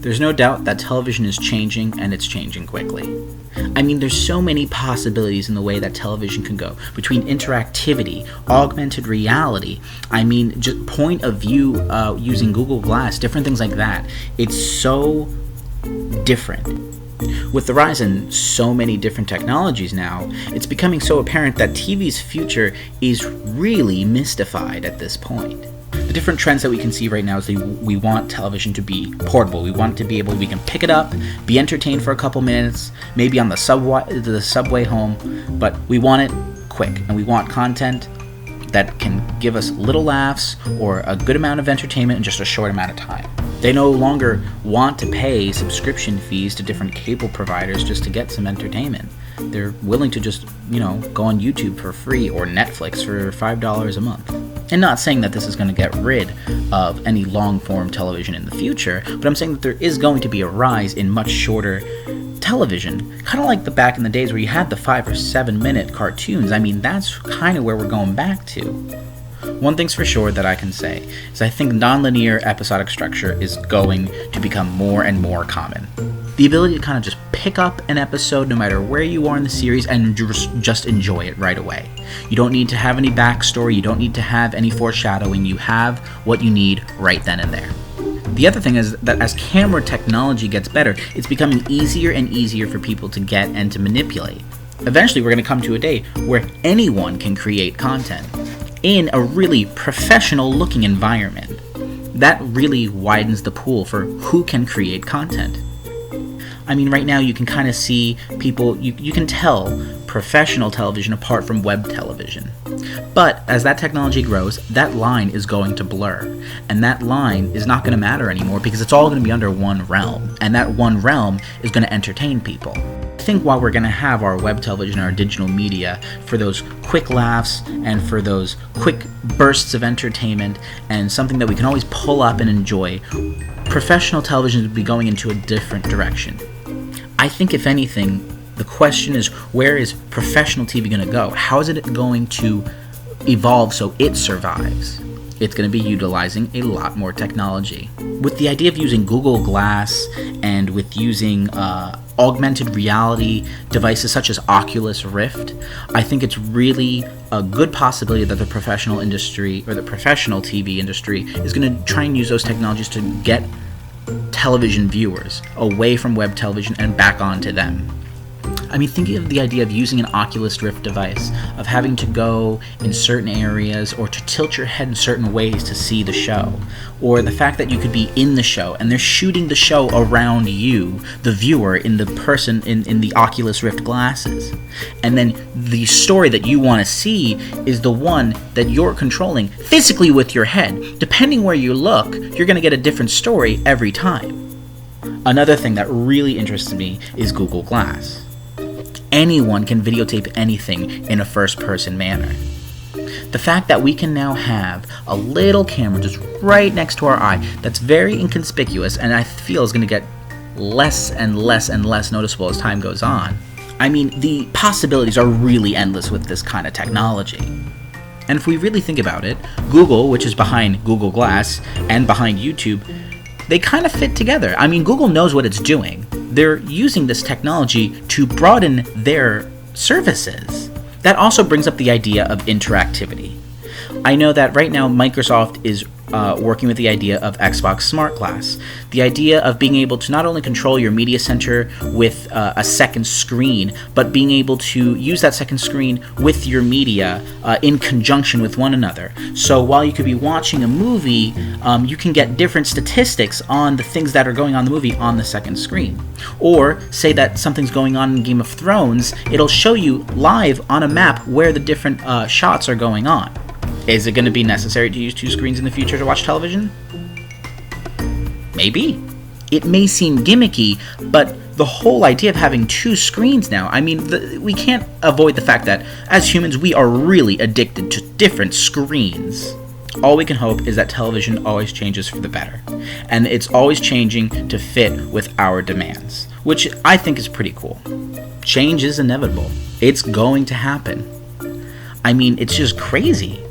There's no doubt that television is changing, and it's changing quickly. I mean, there's so many possibilities in the way that television can go, between interactivity, augmented reality, I mean, just point of view using Google Glass, different things like that. It's so different. With the rise in so many different technologies now, it's becoming so apparent that TV's future is really mystified at this point. The different trends that we can see right now is we want television to be portable. We want it to be able, we can pick it up, be entertained for a couple minutes, maybe on the subway home, but we want it quick, and we want content that can give us little laughs or a good amount of entertainment in just a short amount of time. They no longer want to pay subscription fees to different cable providers just to get some entertainment. They're willing to just, go on YouTube for free or Netflix for $5 a month. And not saying that this is going to get rid of any long-form television in the future, but I'm saying that there is going to be a rise in much shorter television, kind of like the back in the days where you had the 5 or 7 minute cartoons. I mean, that's kind of where we're going back to. One thing's for sure that I can say is I think nonlinear episodic structure is going to become more and more common. The ability to kind of just pick up an episode no matter where you are in the series and just enjoy it right away. You don't need to have any backstory, you don't need to have any foreshadowing, you have what you need right then and there. The other thing is that as camera technology gets better, it's becoming easier and easier for people to get and to manipulate. Eventually we're going to come to a day where anyone can create content in a really professional looking environment. That really widens the pool for who can create content. I mean, right now you can kind of see people, you can tell professional television apart from web television. But as that technology grows, that line is going to blur. And that line is not going to matter anymore because it's all going to be under one realm. And that one realm is going to entertain people. I think while we're going to have our web television, our digital media, for those quick laughs and for those quick bursts of entertainment and something that we can always pull up and enjoy, professional television would be going into a different direction. I think if anything, the question is, where is professional TV going to go? How is it going to evolve so it survives? It's going to be utilizing a lot more technology. With the idea of using Google Glass and with using augmented reality devices such as Oculus Rift, I think it's really a good possibility that the professional industry or the professional TV industry is going to try and use those technologies to get television viewers away from web television and back onto them. I mean, thinking of the idea of using an Oculus Rift device, of having to go in certain areas or to tilt your head in certain ways to see the show, or the fact that you could be in the show and they're shooting the show around you, the viewer, in the person in the Oculus Rift glasses. And then the story that you want to see is the one that you're controlling physically with your head. Depending where you look, you're going to get a different story every time. Another thing that really interests me is Google Glass. Anyone can videotape anything in a first-person manner. The fact that we can now have a little camera just right next to our eye that's very inconspicuous and I feel is going to get less and less and less noticeable as time goes on. I mean, the possibilities are really endless with this kind of technology. And if we really think about it, Google, which is behind Google Glass and behind YouTube, they kind of fit together. I mean, Google knows what it's doing. They're using this technology to broaden their services. That also brings up the idea of interactivity. I know that right now Microsoft is working with the idea of Xbox Smart Glass. The idea of being able to not only control your media center with a second screen, but being able to use that second screen with your media in conjunction with one another. So while you could be watching a movie, you can get different statistics on the things that are going on in the movie on the second screen. Or say that something's going on in Game of Thrones, it'll show you live on a map where the different shots are going on. Is it going to be necessary to use two screens in the future to watch television? Maybe. It may seem gimmicky, but the whole idea of having two screens now, I mean, we can't avoid the fact that as humans we are really addicted to different screens. All we can hope is that television always changes for the better, and it's always changing to fit with our demands, which I think is pretty cool. Change is inevitable. It's going to happen. I mean, it's just crazy.